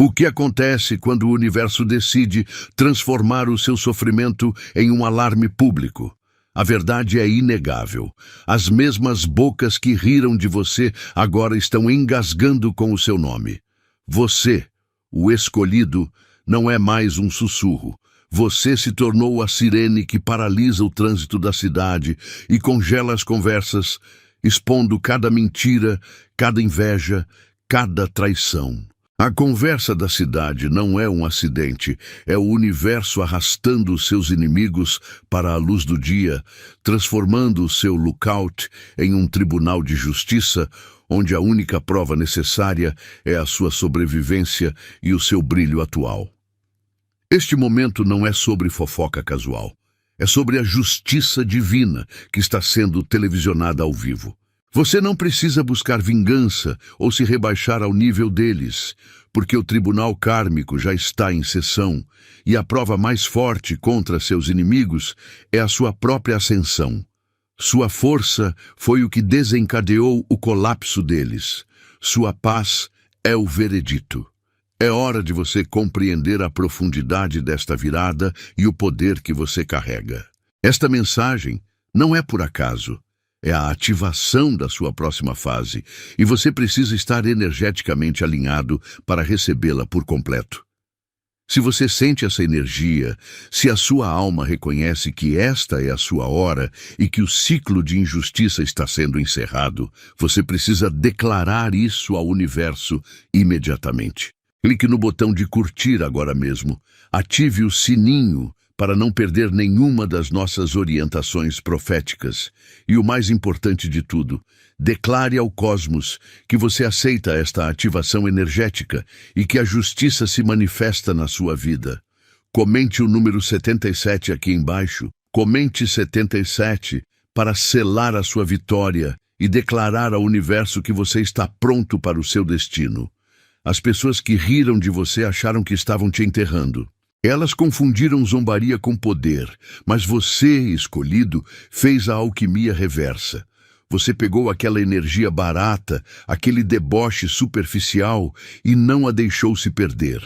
O que acontece quando o universo decide transformar o seu sofrimento em um alarme público? A verdade é inegável. As mesmas bocas que riram de você agora estão engasgando com o seu nome. Você, o escolhido, não é mais um sussurro. Você se tornou a sirene que paralisa o trânsito da cidade e congela as conversas, expondo cada mentira, cada inveja, cada traição. A conversa da cidade não é um acidente, é o universo arrastando os seus inimigos para a luz do dia, transformando o seu lookout em um tribunal de justiça, onde a única prova necessária é a sua sobrevivência e o seu brilho atual. Este momento não é sobre fofoca casual, é sobre a justiça divina que está sendo televisionada ao vivo. Você não precisa buscar vingança ou se rebaixar ao nível deles, porque o tribunal kármico já está em sessão e a prova mais forte contra seus inimigos é a sua própria ascensão. Sua força foi o que desencadeou o colapso deles. Sua paz é o veredito. É hora de você compreender a profundidade desta virada e o poder que você carrega. Esta mensagem não é por acaso. É a ativação da sua próxima fase, e você precisa estar energeticamente alinhado para recebê-la por completo. Se você sente essa energia, se a sua alma reconhece que esta é a sua hora e que o ciclo de injustiça está sendo encerrado, você precisa declarar isso ao universo imediatamente. Clique no botão de curtir agora mesmo. Ative o sininho para não perder nenhuma das nossas orientações proféticas. E o mais importante de tudo, declare ao cosmos que você aceita esta ativação energética e que a justiça se manifesta na sua vida. Comente o número 77 aqui embaixo. Comente 77 para selar a sua vitória e declarar ao universo que você está pronto para o seu destino. As pessoas que riram de você acharam que estavam te enterrando. Elas confundiram zombaria com poder, mas você, escolhido, fez a alquimia reversa. Você pegou aquela energia barata, aquele deboche superficial e não a deixou se perder.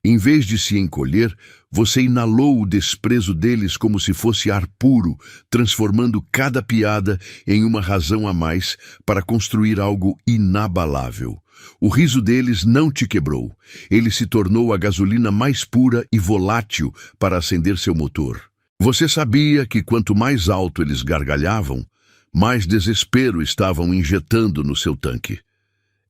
Em vez de se encolher, você inalou o desprezo deles como se fosse ar puro, transformando cada piada em uma razão a mais para construir algo inabalável. O riso deles não te quebrou. Ele se tornou a gasolina mais pura e volátil para acender seu motor. Você sabia que quanto mais alto eles gargalhavam, mais desespero estavam injetando no seu tanque.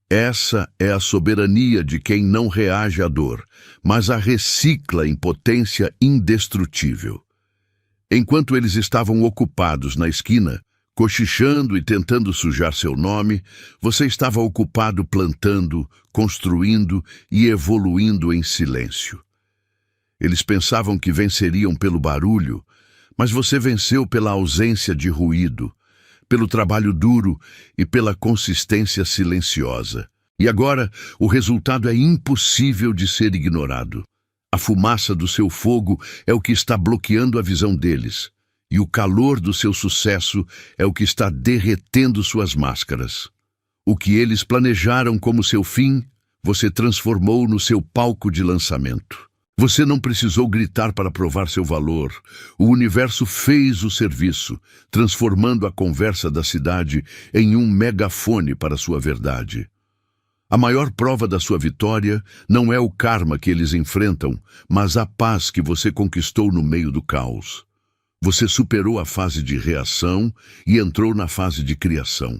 Essa é a soberania de quem não reage à dor, mas a recicla em potência indestrutível. Enquanto eles estavam ocupados na esquina, cochichando e tentando sujar seu nome, você estava ocupado plantando, construindo e evoluindo em silêncio. Eles pensavam que venceriam pelo barulho, mas você venceu pela ausência de ruído, pelo trabalho duro e pela consistência silenciosa. E agora, o resultado é impossível de ser ignorado. A fumaça do seu fogo é o que está bloqueando a visão deles. E o calor do seu sucesso é o que está derretendo suas máscaras. O que eles planejaram como seu fim, você transformou no seu palco de lançamento. Você não precisou gritar para provar seu valor. O universo fez o serviço, transformando a conversa da cidade em um megafone para sua verdade. A maior prova da sua vitória não é o karma que eles enfrentam, mas a paz que você conquistou no meio do caos. Você superou a fase de reação e entrou na fase de criação.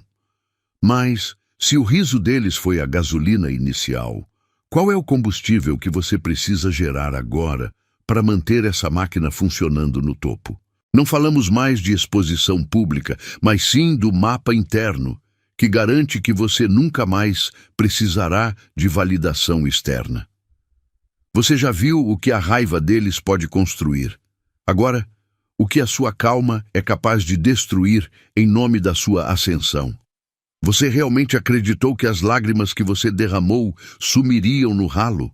Mas, se o riso deles foi a gasolina inicial, qual é o combustível que você precisa gerar agora para manter essa máquina funcionando no topo? Não falamos mais de exposição pública, mas sim do mapa interno, que garante que você nunca mais precisará de validação externa. Você já viu o que a raiva deles pode construir. Agora, o que a sua calma é capaz de destruir em nome da sua ascensão. Você realmente acreditou que as lágrimas que você derramou sumiriam no ralo?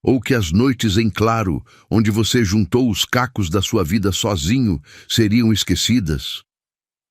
Ou que as noites em claro, onde você juntou os cacos da sua vida sozinho, seriam esquecidas?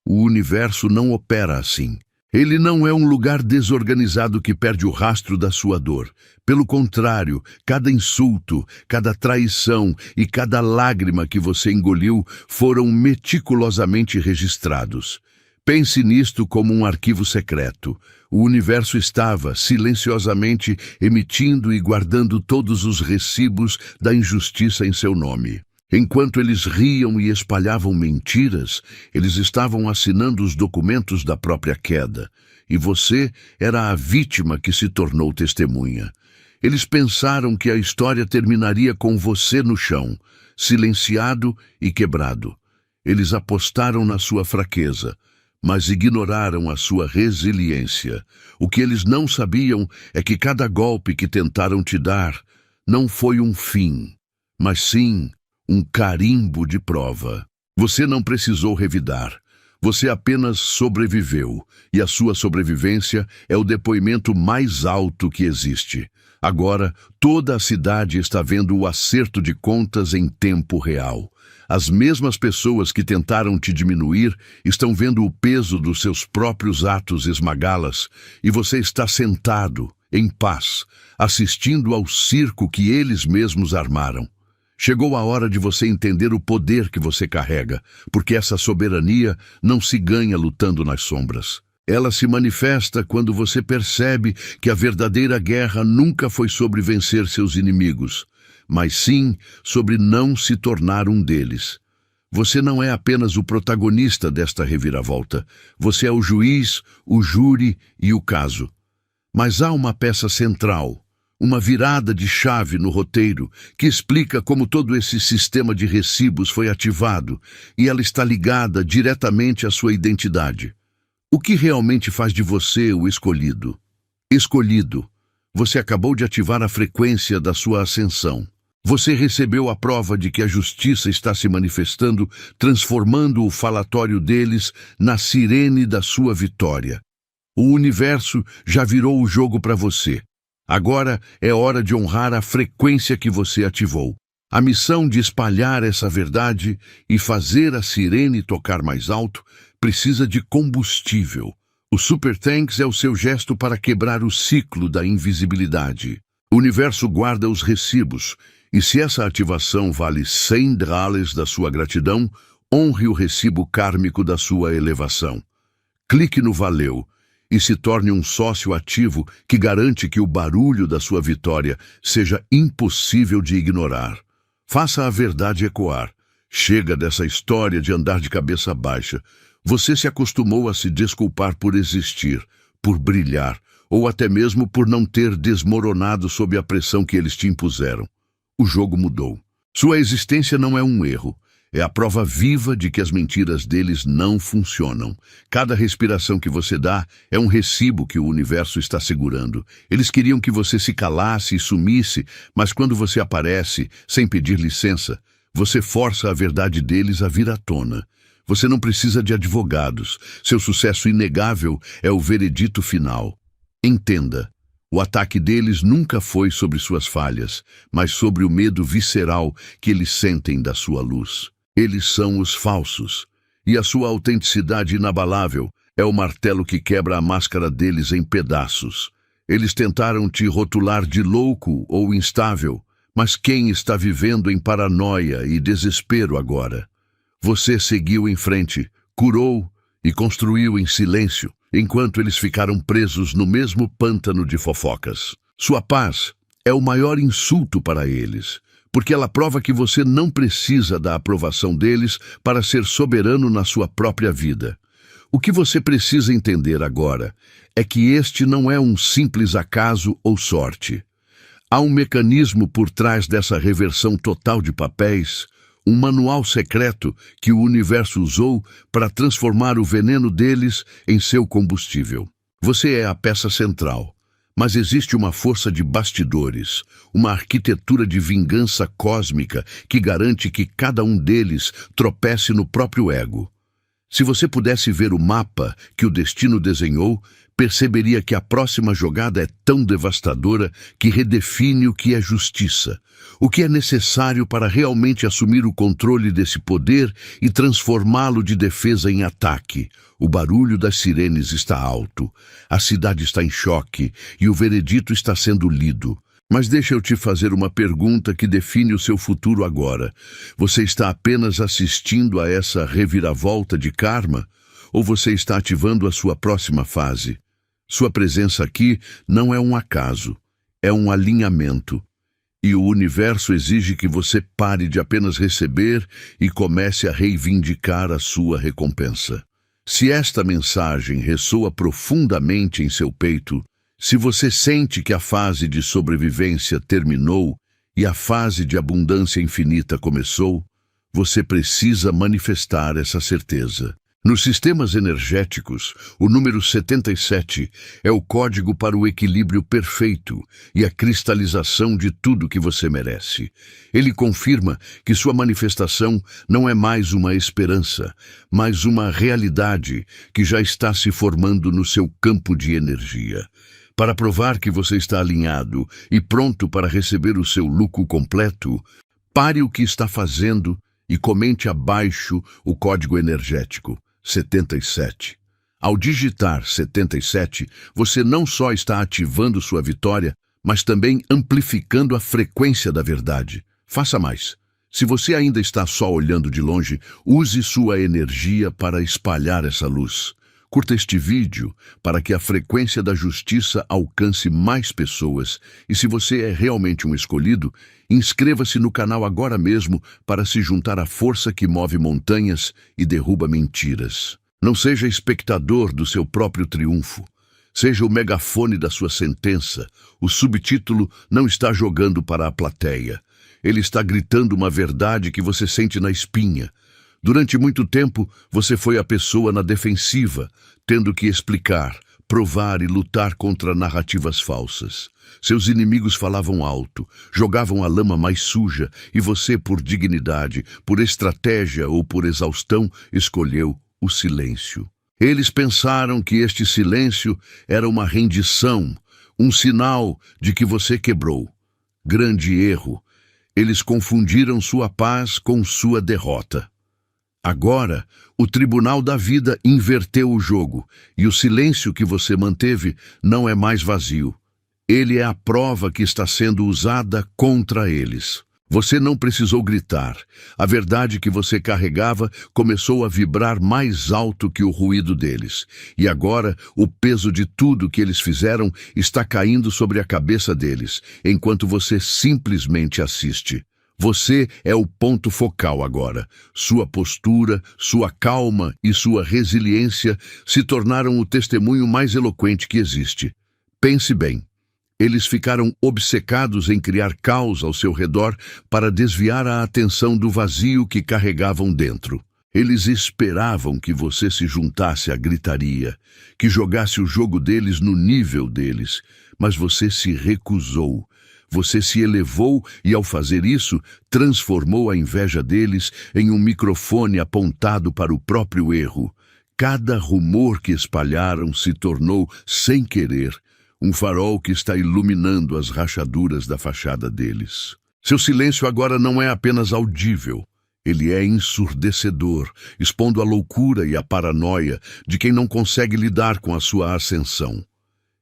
O universo não opera assim. Ele não é um lugar desorganizado que perde o rastro da sua dor. Pelo contrário, cada insulto, cada traição e cada lágrima que você engoliu foram meticulosamente registrados. Pense nisto como um arquivo secreto. O universo estava, silenciosamente, emitindo e guardando todos os recibos da injustiça em seu nome. Enquanto eles riam e espalhavam mentiras, eles estavam assinando os documentos da própria queda. E você era a vítima que se tornou testemunha. Eles pensaram que a história terminaria com você no chão, silenciado e quebrado. Eles apostaram na sua fraqueza, mas ignoraram a sua resiliência. O que eles não sabiam é que cada golpe que tentaram te dar não foi um fim, mas sim um carimbo de prova. Você não precisou revidar. Você apenas sobreviveu, e a sua sobrevivência é o depoimento mais alto que existe. Agora, toda a cidade está vendo o acerto de contas em tempo real. As mesmas pessoas que tentaram te diminuir estão vendo o peso dos seus próprios atos esmagá-las, e você está sentado, em paz, assistindo ao circo que eles mesmos armaram. Chegou a hora de você entender o poder que você carrega, porque essa soberania não se ganha lutando nas sombras. Ela se manifesta quando você percebe que a verdadeira guerra nunca foi sobre vencer seus inimigos, mas sim sobre não se tornar um deles. Você não é apenas o protagonista desta reviravolta, você é o juiz, o júri e o caso. Mas há uma peça central, uma virada de chave no roteiro que explica como todo esse sistema de recibos foi ativado, e ela está ligada diretamente à sua identidade. O que realmente faz de você o escolhido? Escolhido. Você acabou de ativar a frequência da sua ascensão. Você recebeu a prova de que a justiça está se manifestando, transformando o falatório deles na sirene da sua vitória. O universo já virou o jogo para você. Agora é hora de honrar a frequência que você ativou. A missão de espalhar essa verdade e fazer a sirene tocar mais alto precisa de combustível. O Super Thanks é o seu gesto para quebrar o ciclo da invisibilidade. O universo guarda os recibos, e se essa ativação vale 100 drales da sua gratidão, honre o recibo kármico da sua elevação. Clique no Valeu e se torne um sócio ativo que garante que o barulho da sua vitória seja impossível de ignorar. Faça a verdade ecoar. Chega dessa história de andar de cabeça baixa. Você se acostumou a se desculpar por existir, por brilhar, ou até mesmo por não ter desmoronado sob a pressão que eles te impuseram. O jogo mudou. Sua existência não é um erro. É a prova viva de que as mentiras deles não funcionam. Cada respiração que você dá é um recibo que o universo está segurando. Eles queriam que você se calasse e sumisse, mas quando você aparece, sem pedir licença, você força a verdade deles a vir à tona. Você não precisa de advogados. Seu sucesso inegável é o veredito final. Entenda, o ataque deles nunca foi sobre suas falhas, mas sobre o medo visceral que eles sentem da sua luz. Eles são os falsos, e a sua autenticidade inabalável é o martelo que quebra a máscara deles em pedaços. Eles tentaram te rotular de louco ou instável, mas quem está vivendo em paranoia e desespero agora? Você seguiu em frente, curou e construiu em silêncio, enquanto eles ficaram presos no mesmo pântano de fofocas. Sua paz é o maior insulto para eles, porque ela prova que você não precisa da aprovação deles para ser soberano na sua própria vida. O que você precisa entender agora é que este não é um simples acaso ou sorte. Há um mecanismo por trás dessa reversão total de papéis, um manual secreto que o universo usou para transformar o veneno deles em seu combustível. Você é a peça central. Mas existe uma força de bastidores, uma arquitetura de vingança cósmica que garante que cada um deles tropece no próprio ego. Se você pudesse ver o mapa que o destino desenhou, perceberia que a próxima jogada é tão devastadora que redefine o que é justiça, o que é necessário para realmente assumir o controle desse poder e transformá-lo de defesa em ataque. O barulho das sirenes está alto, a cidade está em choque e o veredito está sendo lido. Mas deixa eu te fazer uma pergunta que define o seu futuro agora. Você está apenas assistindo a essa reviravolta de karma? Ou você está ativando a sua próxima fase? Sua presença aqui não é um acaso, é um alinhamento. E o universo exige que você pare de apenas receber e comece a reivindicar a sua recompensa. Se esta mensagem ressoa profundamente em seu peito, se você sente que a fase de sobrevivência terminou e a fase de abundância infinita começou, você precisa manifestar essa certeza. Nos sistemas energéticos, o número 77 é o código para o equilíbrio perfeito e a cristalização de tudo que você merece. Ele confirma que sua manifestação não é mais uma esperança, mas uma realidade que já está se formando no seu campo de energia. Para provar que você está alinhado e pronto para receber o seu lucro completo, pare o que está fazendo e comente abaixo o código energético 77. Ao digitar 77, você não só está ativando sua vitória, mas também amplificando a frequência da verdade. Faça mais. Se você ainda está só olhando de longe, use sua energia para espalhar essa luz. Curta este vídeo para que a frequência da justiça alcance mais pessoas. E se você é realmente um escolhido, inscreva-se no canal agora mesmo para se juntar à força que move montanhas e derruba mentiras. Não seja espectador do seu próprio triunfo. Seja o megafone da sua sentença. O subtítulo não está jogando para a plateia. Ele está gritando uma verdade que você sente na espinha. Durante muito tempo, você foi a pessoa na defensiva, tendo que explicar, provar e lutar contra narrativas falsas. Seus inimigos falavam alto, jogavam a lama mais suja e você, por dignidade, por estratégia ou por exaustão, escolheu o silêncio. Eles pensaram que este silêncio era uma rendição, um sinal de que você quebrou. Grande erro. Eles confundiram sua paz com sua derrota. Agora, o tribunal da vida inverteu o jogo e o silêncio que você manteve não é mais vazio. Ele é a prova que está sendo usada contra eles. Você não precisou gritar. A verdade que você carregava começou a vibrar mais alto que o ruído deles. E agora, o peso de tudo que eles fizeram está caindo sobre a cabeça deles, enquanto você simplesmente assiste. Você é o ponto focal agora. Sua postura, sua calma e sua resiliência se tornaram o testemunho mais eloquente que existe. Pense bem. Eles ficaram obcecados em criar caos ao seu redor para desviar a atenção do vazio que carregavam dentro. Eles esperavam que você se juntasse à gritaria, que jogasse o jogo deles no nível deles, mas você se recusou. Você se elevou e, ao fazer isso, transformou a inveja deles em um microfone apontado para o próprio erro. Cada rumor que espalharam se tornou, sem querer, um farol que está iluminando as rachaduras da fachada deles. Seu silêncio agora não é apenas audível. Ele é ensurdecedor, expondo a loucura e a paranoia de quem não consegue lidar com a sua ascensão.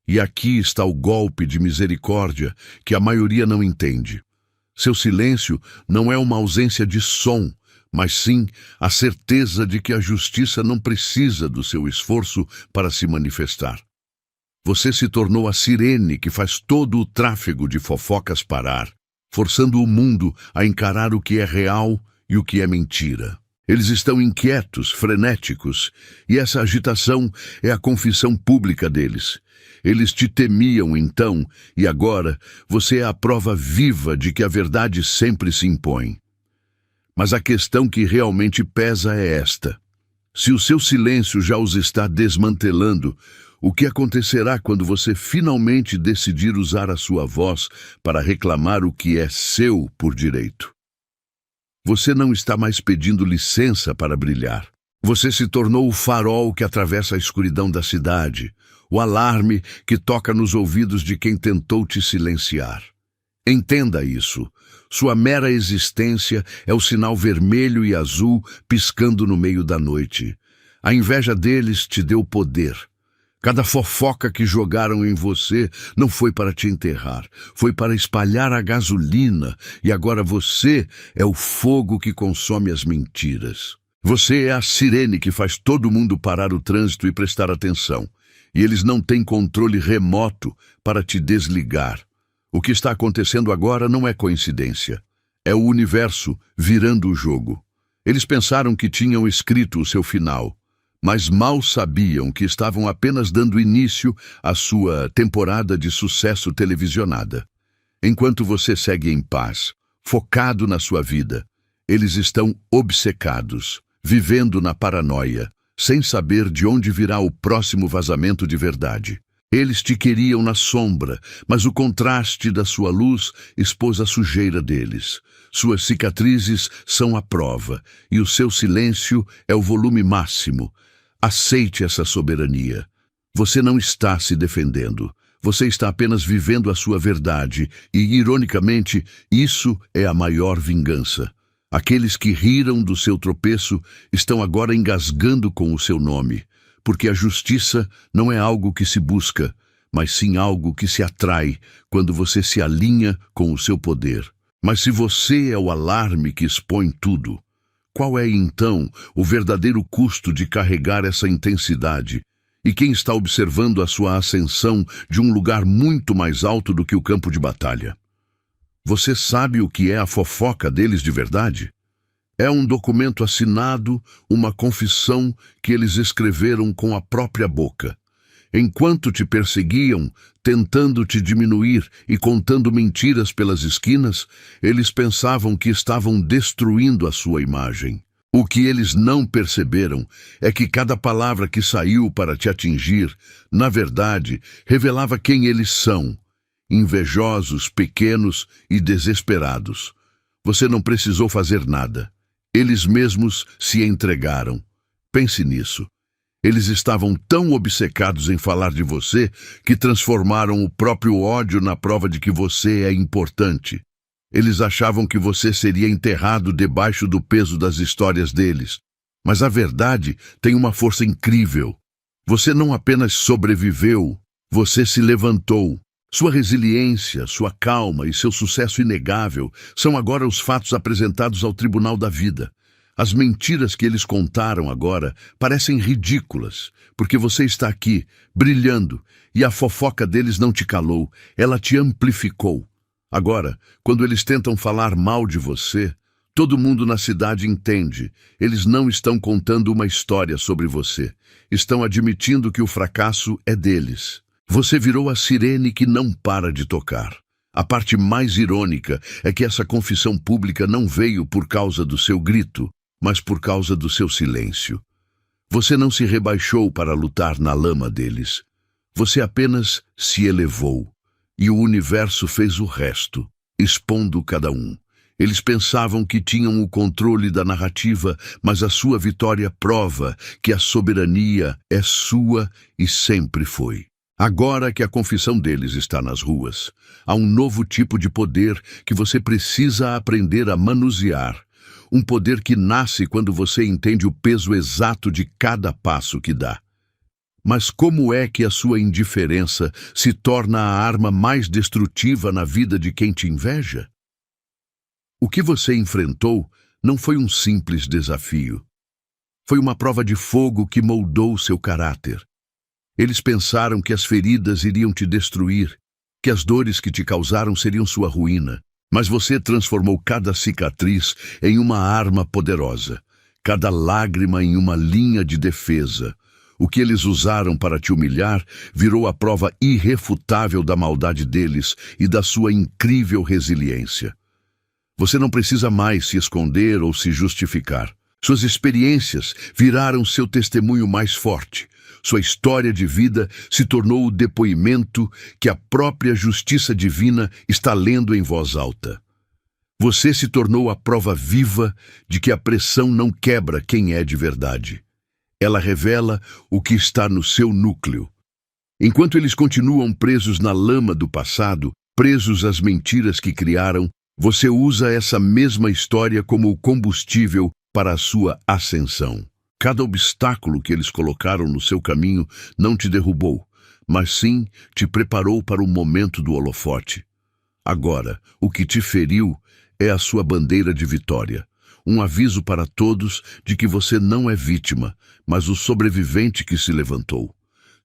E aqui está o golpe de misericórdia que a maioria não entende. Seu silêncio não é uma ausência de som, mas sim a certeza de que a justiça não precisa do seu esforço para se manifestar. Você se tornou a sirene que faz todo o tráfego de fofocas parar, forçando o mundo a encarar o que é real e o que é mentira. Eles estão inquietos, frenéticos, e essa agitação é a confissão pública deles. Eles te temiam então, e agora você é a prova viva de que a verdade sempre se impõe. Mas a questão que realmente pesa é esta. Se o seu silêncio já os está desmantelando, o que acontecerá quando você finalmente decidir usar a sua voz para reclamar o que é seu por direito? Você não está mais pedindo licença para brilhar. Você se tornou o farol que atravessa a escuridão da cidade, o alarme que toca nos ouvidos de quem tentou te silenciar. Entenda isso. Sua mera existência é o sinal vermelho e azul piscando no meio da noite. A inveja deles te deu poder. Cada fofoca que jogaram em você não foi para te enterrar, foi para espalhar a gasolina, e agora você é o fogo que consome as mentiras. Você é a sirene que faz todo mundo parar o trânsito e prestar atenção, e eles não têm controle remoto para te desligar. O que está acontecendo agora não é coincidência. É o universo virando o jogo. Eles pensaram que tinham escrito o seu final, mas mal sabiam que estavam apenas dando início à sua temporada de sucesso televisionada. Enquanto você segue em paz, focado na sua vida, eles estão obcecados, vivendo na paranoia, sem saber de onde virá o próximo vazamento de verdade. Eles te queriam na sombra, mas o contraste da sua luz expôs a sujeira deles. Suas cicatrizes são a prova, e o seu silêncio é o volume máximo. Aceite essa soberania. Você não está se defendendo. Você está apenas vivendo a sua verdade, e, ironicamente, isso é a maior vingança. Aqueles que riram do seu tropeço estão agora engasgando com o seu nome, porque a justiça não é algo que se busca, mas sim algo que se atrai quando você se alinha com o seu poder. Mas se você é o alarme que expõe tudo, qual é, então, o verdadeiro custo de carregar essa intensidade? E quem está observando a sua ascensão de um lugar muito mais alto do que o campo de batalha? Você sabe o que é a fofoca deles de verdade? É um documento assinado, uma confissão que eles escreveram com a própria boca. Enquanto te perseguiam, tentando te diminuir e contando mentiras pelas esquinas, eles pensavam que estavam destruindo a sua imagem. O que eles não perceberam é que cada palavra que saiu para te atingir, na verdade, revelava quem eles são: invejosos, pequenos e desesperados. Você não precisou fazer nada. Eles mesmos se entregaram. Pense nisso. Eles estavam tão obcecados em falar de você que transformaram o próprio ódio na prova de que você é importante. Eles achavam que você seria enterrado debaixo do peso das histórias deles. Mas a verdade tem uma força incrível. Você não apenas sobreviveu, você se levantou. Sua resiliência, sua calma e seu sucesso inegável são agora os fatos apresentados ao tribunal da vida. As mentiras que eles contaram agora parecem ridículas, porque você está aqui, brilhando, e a fofoca deles não te calou, ela te amplificou. Agora, quando eles tentam falar mal de você, todo mundo na cidade entende. Eles não estão contando uma história sobre você. Estão admitindo que o fracasso é deles. Você virou a sirene que não para de tocar. A parte mais irônica é que essa confissão pública não veio por causa do seu grito, mas por causa do seu silêncio. Você não se rebaixou para lutar na lama deles. Você apenas se elevou, e o universo fez o resto, expondo cada um. Eles pensavam que tinham o controle da narrativa, mas a sua vitória prova que a soberania é sua e sempre foi. Agora que a confissão deles está nas ruas, há um novo tipo de poder que você precisa aprender a manusear. Um poder que nasce quando você entende o peso exato de cada passo que dá. Mas como é que a sua indiferença se torna a arma mais destrutiva na vida de quem te inveja? O que você enfrentou não foi um simples desafio. Foi uma prova de fogo que moldou seu caráter. Eles pensaram que as feridas iriam te destruir, que as dores que te causaram seriam sua ruína. Mas você transformou cada cicatriz em uma arma poderosa, cada lágrima em uma linha de defesa. O que eles usaram para te humilhar virou a prova irrefutável da maldade deles e da sua incrível resiliência. Você não precisa mais se esconder ou se justificar. Suas experiências viraram seu testemunho mais forte. Sua história de vida se tornou o depoimento que a própria justiça divina está lendo em voz alta. Você se tornou a prova viva de que a pressão não quebra quem é de verdade. Ela revela o que está no seu núcleo. Enquanto eles continuam presos na lama do passado, presos às mentiras que criaram, você usa essa mesma história como o combustível para a sua ascensão. Cada obstáculo que eles colocaram no seu caminho não te derrubou, mas sim te preparou para o momento do holofote. Agora, o que te feriu é a sua bandeira de vitória. Um aviso para todos de que você não é vítima, mas o sobrevivente que se levantou.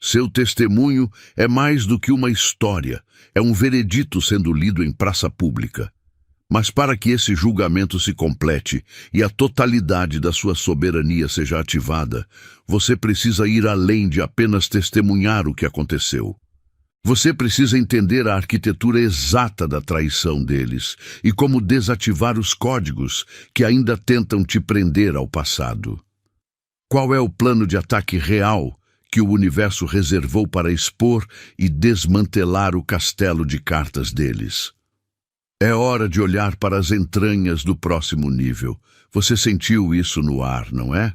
Seu testemunho é mais do que uma história, é um veredito sendo lido em praça pública. Mas para que esse julgamento se complete e a totalidade da sua soberania seja ativada, você precisa ir além de apenas testemunhar o que aconteceu. Você precisa entender a arquitetura exata da traição deles e como desativar os códigos que ainda tentam te prender ao passado. Qual é o plano de ataque real que o universo reservou para expor e desmantelar o castelo de cartas deles? É hora de olhar para as entranhas do próximo nível. Você sentiu isso no ar, não é?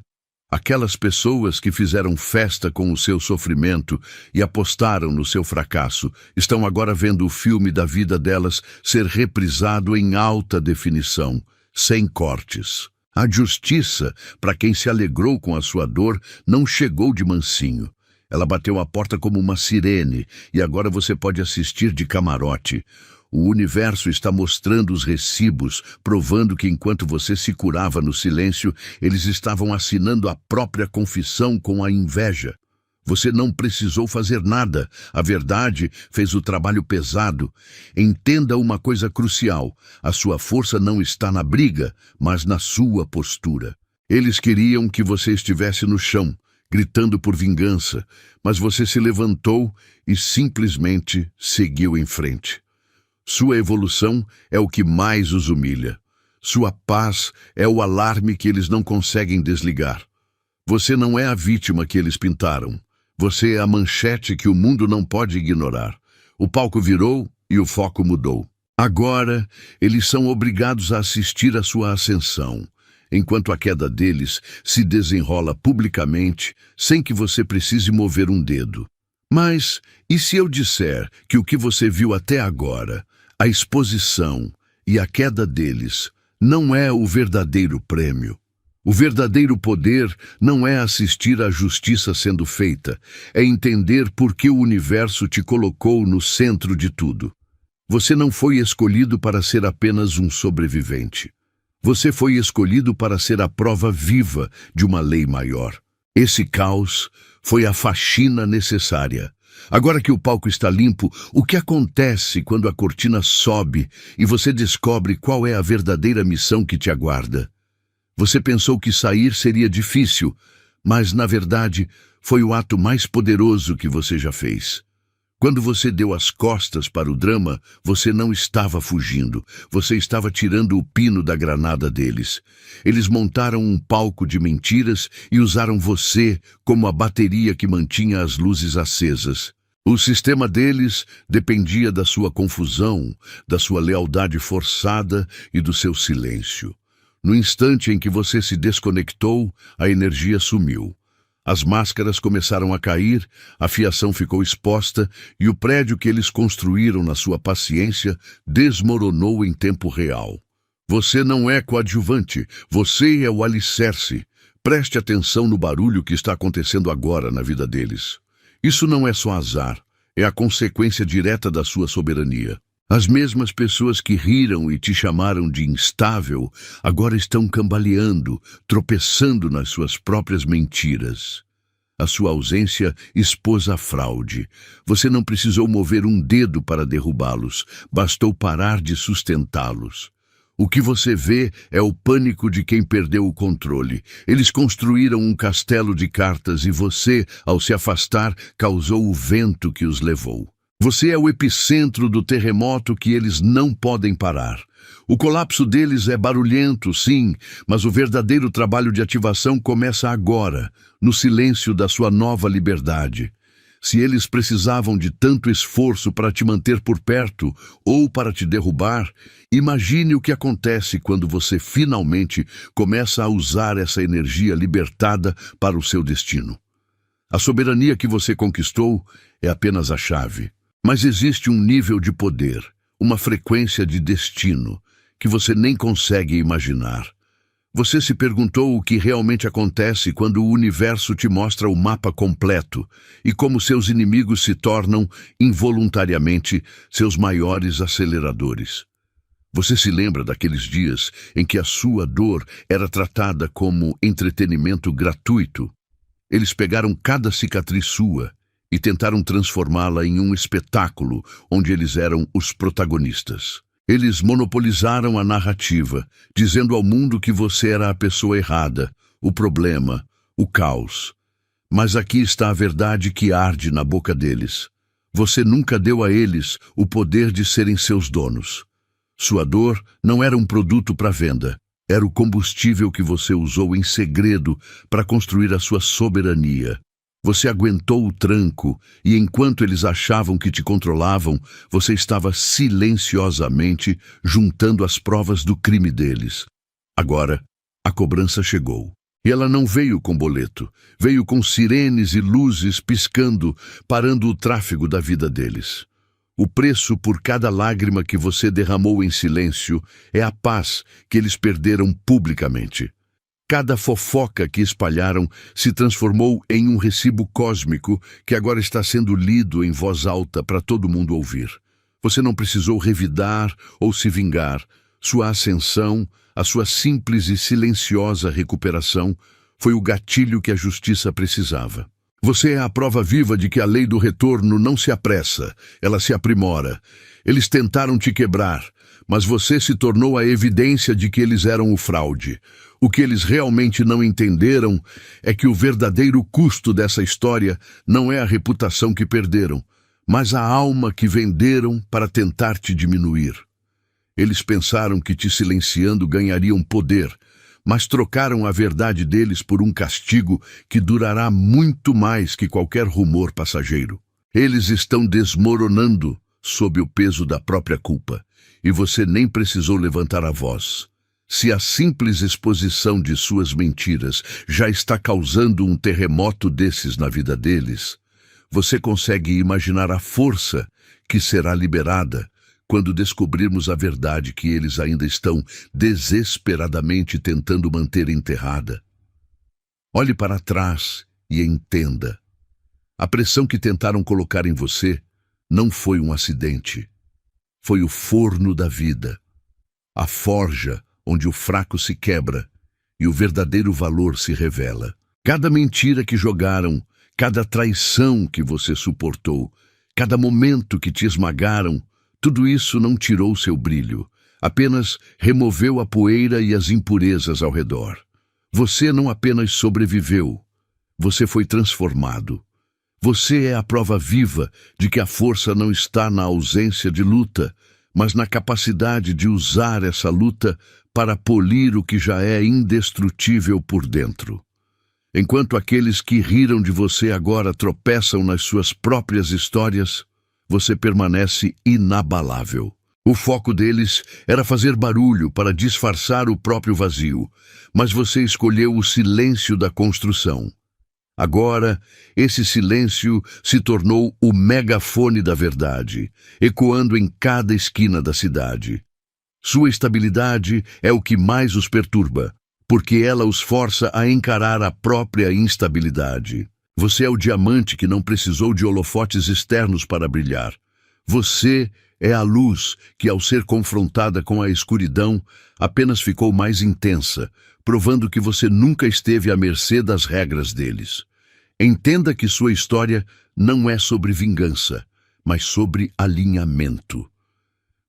Aquelas pessoas que fizeram festa com o seu sofrimento e apostaram no seu fracasso estão agora vendo o filme da vida delas ser reprisado em alta definição, sem cortes. A justiça, para quem se alegrou com a sua dor, não chegou de mansinho. Ela bateu a porta como uma sirene e agora você pode assistir de camarote. O universo está mostrando os recibos, provando que enquanto você se curava no silêncio, eles estavam assinando a própria confissão com a inveja. Você não precisou fazer nada. A verdade fez o trabalho pesado. Entenda uma coisa crucial. A sua força não está na briga, mas na sua postura. Eles queriam que você estivesse no chão, gritando por vingança, mas você se levantou e simplesmente seguiu em frente. Sua evolução é o que mais os humilha. Sua paz é o alarme que eles não conseguem desligar. Você não é a vítima que eles pintaram. Você é a manchete que o mundo não pode ignorar. O palco virou e o foco mudou. Agora, eles são obrigados a assistir à sua ascensão, enquanto a queda deles se desenrola publicamente, sem que você precise mover um dedo. Mas, e se eu disser que o que você viu até agora, a exposição e a queda deles, não é o verdadeiro prêmio? O verdadeiro poder não é assistir à justiça sendo feita, é entender por que o universo te colocou no centro de tudo. Você não foi escolhido para ser apenas um sobrevivente. Você foi escolhido para ser a prova viva de uma lei maior. Esse caos foi a faxina necessária. Agora que o palco está limpo, o que acontece quando a cortina sobe e você descobre qual é a verdadeira missão que te aguarda? Você pensou que sair seria difícil, mas, na verdade, foi o ato mais poderoso que você já fez. Quando você deu as costas para o drama, você não estava fugindo, você estava tirando o pino da granada deles. Eles montaram um palco de mentiras e usaram você como a bateria que mantinha as luzes acesas. O sistema deles dependia da sua confusão, da sua lealdade forçada e do seu silêncio. No instante em que você se desconectou, a energia sumiu. As máscaras começaram a cair, a fiação ficou exposta e o prédio que eles construíram na sua paciência desmoronou em tempo real. Você não é coadjuvante, você é o alicerce. Preste atenção no barulho que está acontecendo agora na vida deles. Isso não é só azar, é a consequência direta da sua soberania. As mesmas pessoas que riram e te chamaram de instável agora estão cambaleando, tropeçando nas suas próprias mentiras. A sua ausência expôs a fraude. Você não precisou mover um dedo para derrubá-los, bastou parar de sustentá-los. O que você vê é o pânico de quem perdeu o controle. Eles construíram um castelo de cartas e você, ao se afastar, causou o vento que os levou. Você é o epicentro do terremoto que eles não podem parar. O colapso deles é barulhento, sim, mas o verdadeiro trabalho de ativação começa agora, no silêncio da sua nova liberdade. Se eles precisavam de tanto esforço para te manter por perto ou para te derrubar, imagine o que acontece quando você finalmente começa a usar essa energia libertada para o seu destino. A soberania que você conquistou é apenas a chave. Mas existe um nível de poder, uma frequência de destino, que você nem consegue imaginar. Você se perguntou o que realmente acontece quando o universo te mostra o mapa completo e como seus inimigos se tornam, involuntariamente, seus maiores aceleradores. Você se lembra daqueles dias em que a sua dor era tratada como entretenimento gratuito? Eles pegaram cada cicatriz sua e tentaram transformá-la em um espetáculo onde eles eram os protagonistas. Eles monopolizaram a narrativa, dizendo ao mundo que você era a pessoa errada, o problema, o caos. Mas aqui está a verdade que arde na boca deles. Você nunca deu a eles o poder de serem seus donos. Sua dor não era um produto para venda. Era o combustível que você usou em segredo para construir a sua soberania. Você aguentou o tranco e, enquanto eles achavam que te controlavam, você estava silenciosamente juntando as provas do crime deles. Agora, a cobrança chegou. E ela não veio com boleto. Veio com sirenes e luzes piscando, parando o tráfego da vida deles. O preço por cada lágrima que você derramou em silêncio é a paz que eles perderam publicamente. Cada fofoca que espalharam se transformou em um recibo cósmico que agora está sendo lido em voz alta para todo mundo ouvir. Você não precisou revidar ou se vingar. Sua ascensão, a sua simples e silenciosa recuperação, foi o gatilho que a justiça precisava. Você é a prova viva de que a lei do retorno não se apressa, ela se aprimora. Eles tentaram te quebrar, mas você se tornou a evidência de que eles eram o fraude. O que eles realmente não entenderam é que o verdadeiro custo dessa história não é a reputação que perderam, mas a alma que venderam para tentar te diminuir. Eles pensaram que te silenciando ganhariam poder, mas trocaram a verdade deles por um castigo que durará muito mais que qualquer rumor passageiro. Eles estão desmoronando sob o peso da própria culpa, e você nem precisou levantar a voz. Se a simples exposição de suas mentiras já está causando um terremoto desses na vida deles, você consegue imaginar a força que será liberada quando descobrirmos a verdade que eles ainda estão desesperadamente tentando manter enterrada. Olhe para trás e entenda. A pressão que tentaram colocar em você não foi um acidente. Foi o forno da vida, a forja onde o fraco se quebra e o verdadeiro valor se revela. Cada mentira que jogaram, cada traição que você suportou, cada momento que te esmagaram, tudo isso não tirou seu brilho, apenas removeu a poeira e as impurezas ao redor. Você não apenas sobreviveu, você foi transformado. Você é a prova viva de que a força não está na ausência de luta, mas na capacidade de usar essa luta para polir o que já é indestrutível por dentro. Enquanto aqueles que riram de você agora tropeçam nas suas próprias histórias, você permanece inabalável. O foco deles era fazer barulho para disfarçar o próprio vazio, mas você escolheu o silêncio da construção. Agora, esse silêncio se tornou o megafone da verdade, ecoando em cada esquina da cidade. Sua estabilidade é o que mais os perturba, porque ela os força a encarar a própria instabilidade. Você é o diamante que não precisou de holofotes externos para brilhar. Você é a luz que, ao ser confrontada com a escuridão, apenas ficou mais intensa, provando que você nunca esteve à mercê das regras deles. Entenda que sua história não é sobre vingança, mas sobre alinhamento.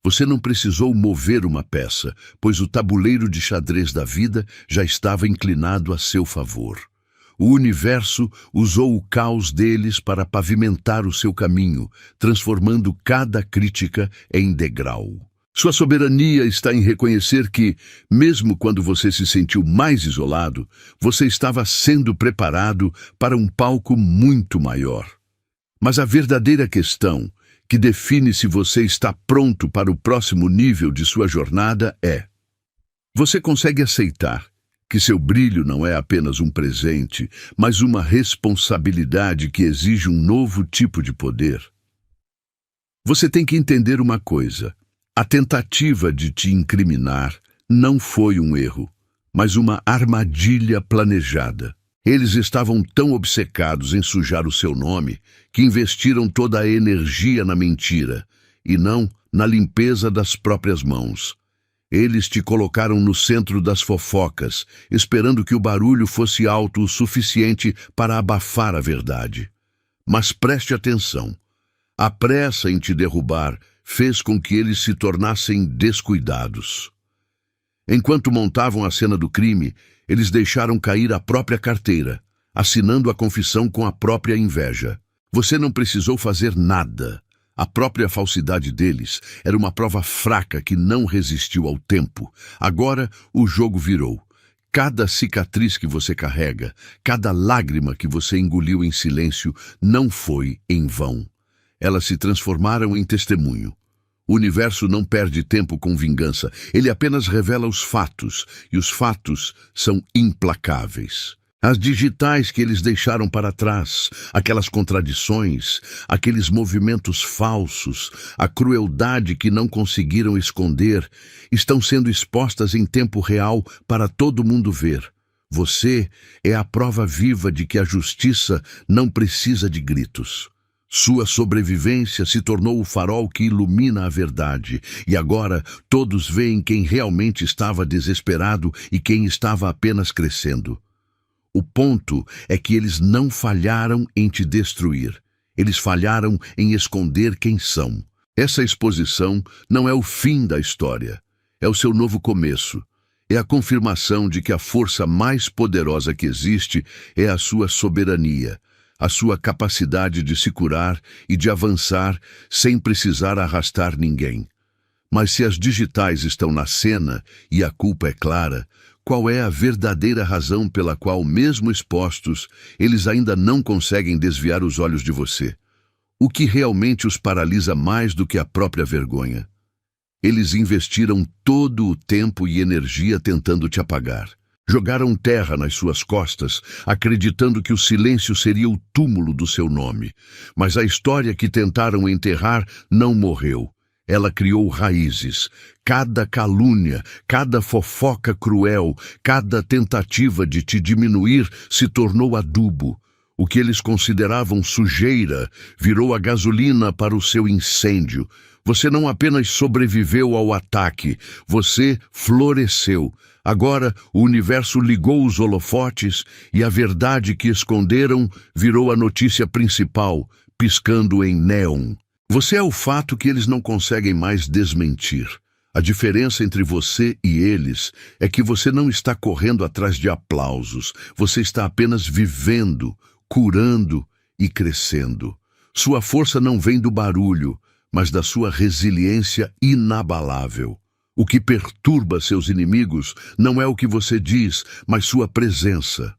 Você não precisou mover uma peça, pois o tabuleiro de xadrez da vida já estava inclinado a seu favor. O universo usou o caos deles para pavimentar o seu caminho, transformando cada crítica em degrau. Sua soberania está em reconhecer que, mesmo quando você se sentiu mais isolado, você estava sendo preparado para um palco muito maior. Mas a verdadeira questão, que define se você está pronto para o próximo nível de sua jornada, é: você consegue aceitar que seu brilho não é apenas um presente, mas uma responsabilidade que exige um novo tipo de poder. Você tem que entender uma coisa: a tentativa de te incriminar não foi um erro, mas uma armadilha planejada. Eles estavam tão obcecados em sujar o seu nome que investiram toda a energia na mentira e não na limpeza das próprias mãos. Eles te colocaram no centro das fofocas, esperando que o barulho fosse alto o suficiente para abafar a verdade. Mas preste atenção: a pressa em te derrubar fez com que eles se tornassem descuidados. Enquanto montavam a cena do crime, eles deixaram cair a própria carteira, assinando a confissão com a própria inveja. Você não precisou fazer nada. A própria falsidade deles era uma prova fraca que não resistiu ao tempo. Agora o jogo virou. Cada cicatriz que você carrega, cada lágrima que você engoliu em silêncio, não foi em vão. Elas se transformaram em testemunho. O universo não perde tempo com vingança, ele apenas revela os fatos, e os fatos são implacáveis. As digitais que eles deixaram para trás, aquelas contradições, aqueles movimentos falsos, a crueldade que não conseguiram esconder, estão sendo expostas em tempo real para todo mundo ver. Você é a prova viva de que a justiça não precisa de gritos. Sua sobrevivência se tornou o farol que ilumina a verdade, e agora todos veem quem realmente estava desesperado e quem estava apenas crescendo. O ponto é que eles não falharam em te destruir. Eles falharam em esconder quem são. Essa exposição não é o fim da história. É o seu novo começo. É a confirmação de que a força mais poderosa que existe é a sua soberania, a sua capacidade de se curar e de avançar sem precisar arrastar ninguém. Mas se as digitais estão na cena e a culpa é clara, qual é a verdadeira razão pela qual, mesmo expostos, eles ainda não conseguem desviar os olhos de você? O que realmente os paralisa mais do que a própria vergonha? Eles investiram todo o tempo e energia tentando te apagar. Jogaram terra nas suas costas, acreditando que o silêncio seria o túmulo do seu nome. Mas a história que tentaram enterrar não morreu. Ela criou raízes. Cada calúnia, cada fofoca cruel, cada tentativa de te diminuir se tornou adubo. O que eles consideravam sujeira virou a gasolina para o seu incêndio. Você não apenas sobreviveu ao ataque, você floresceu. Agora o universo ligou os holofotes e a verdade que esconderam virou a notícia principal, piscando em néon. Você é o fato que eles não conseguem mais desmentir. A diferença entre você e eles é que você não está correndo atrás de aplausos, você está apenas vivendo, curando e crescendo. Sua força não vem do barulho, mas da sua resiliência inabalável. O que perturba seus inimigos não é o que você diz, mas sua presença.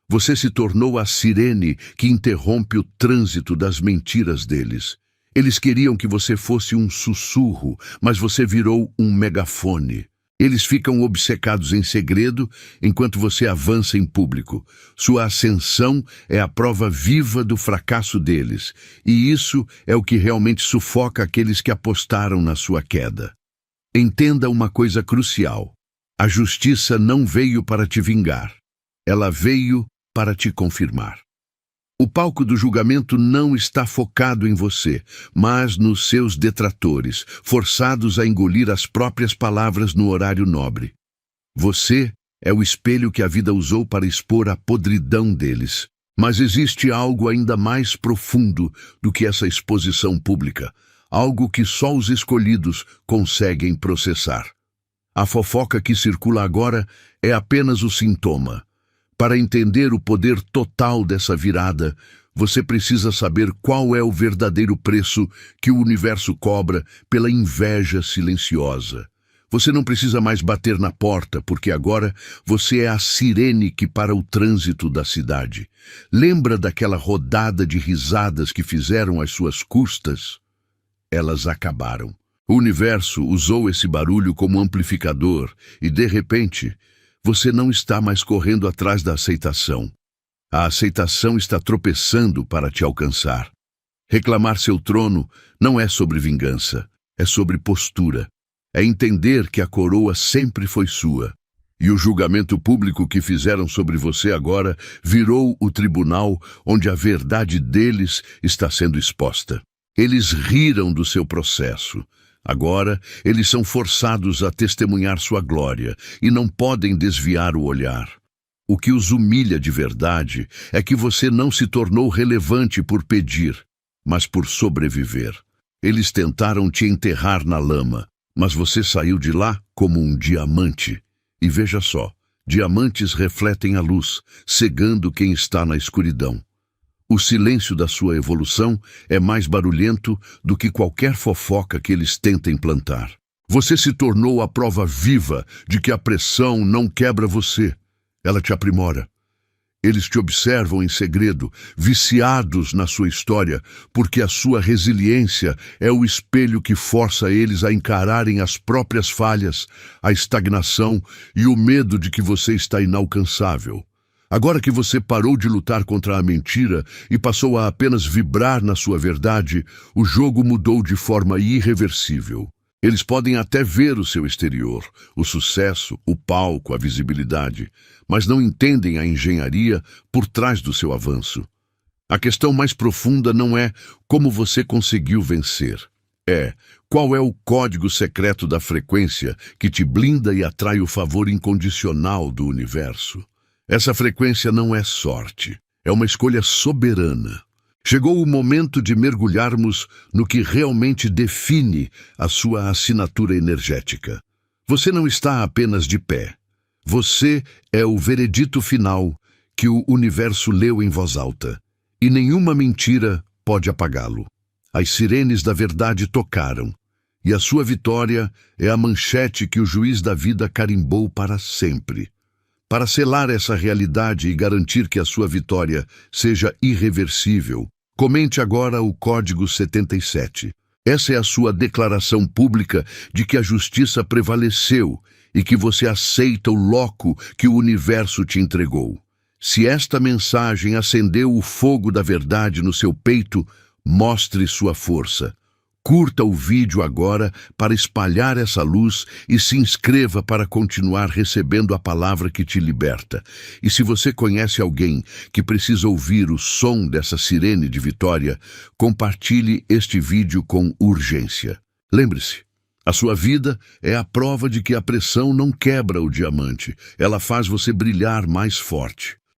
Você se tornou a sirene que interrompe o trânsito das mentiras deles. Eles queriam que você fosse um sussurro, mas você virou um megafone. Eles ficam obcecados em segredo enquanto você avança em público. Sua ascensão é a prova viva do fracasso deles, e isso é o que realmente sufoca aqueles que apostaram na sua queda. Entenda uma coisa crucial: a justiça não veio para te vingar, ela veio para te confirmar. O palco do julgamento não está focado em você, mas nos seus detratores, forçados a engolir as próprias palavras no horário nobre. Você é o espelho que a vida usou para expor a podridão deles. Mas existe algo ainda mais profundo do que essa exposição pública, algo que só os escolhidos conseguem processar. A fofoca que circula agora é apenas o sintoma. Para entender o poder total dessa virada, você precisa saber qual é o verdadeiro preço que o universo cobra pela inveja silenciosa. Você não precisa mais bater na porta, porque agora você é a sirene que para o trânsito da cidade. Lembra daquela rodada de risadas que fizeram às suas custas? Elas acabaram. O universo usou esse barulho como amplificador e, de repente, Você não está mais correndo atrás da aceitação. A aceitação está tropeçando para te alcançar. Reclamar seu trono não é sobre vingança, é sobre postura. É entender que a coroa sempre foi sua. E o julgamento público que fizeram sobre você agora virou o tribunal onde a verdade deles está sendo exposta. Eles riram do seu processo. Agora, eles são forçados a testemunhar sua glória e não podem desviar o olhar. O que os humilha de verdade é que você não se tornou relevante por pedir, mas por sobreviver. Eles tentaram te enterrar na lama, mas você saiu de lá como um diamante. E veja só, diamantes refletem a luz, cegando quem está na escuridão. O silêncio da sua evolução é mais barulhento do que qualquer fofoca que eles tentem plantar. Você se tornou a prova viva de que a pressão não quebra você. Ela te aprimora. Eles te observam em segredo, viciados na sua história, porque a sua resiliência é o espelho que força eles a encararem as próprias falhas, a estagnação e o medo de que você está inalcançável. Agora que você parou de lutar contra a mentira e passou a apenas vibrar na sua verdade, o jogo mudou de forma irreversível. Eles podem até ver o seu exterior, o sucesso, o palco, a visibilidade, mas não entendem a engenharia por trás do seu avanço. A questão mais profunda não é como você conseguiu vencer. É qual é o código secreto da frequência que te blinda e atrai o favor incondicional do universo. Essa frequência não é sorte, é uma escolha soberana. Chegou o momento de mergulharmos no que realmente define a sua assinatura energética. Você não está apenas de pé. Você é o veredito final que o universo leu em voz alta, e nenhuma mentira pode apagá-lo. As sirenes da verdade tocaram, e a sua vitória é a manchete que o juiz da vida carimbou para sempre. Para selar essa realidade e garantir que a sua vitória seja irreversível, comente agora o Código 77. Essa é a sua declaração pública de que a justiça prevaleceu e que você aceita o loco que o universo te entregou. Se esta mensagem acendeu o fogo da verdade no seu peito, mostre sua força. Curta o vídeo agora para espalhar essa luz e se inscreva para continuar recebendo a palavra que te liberta. E se você conhece alguém que precisa ouvir o som dessa sirene de vitória, compartilhe este vídeo com urgência. Lembre-se, a sua vida é a prova de que a pressão não quebra o diamante, ela faz você brilhar mais forte.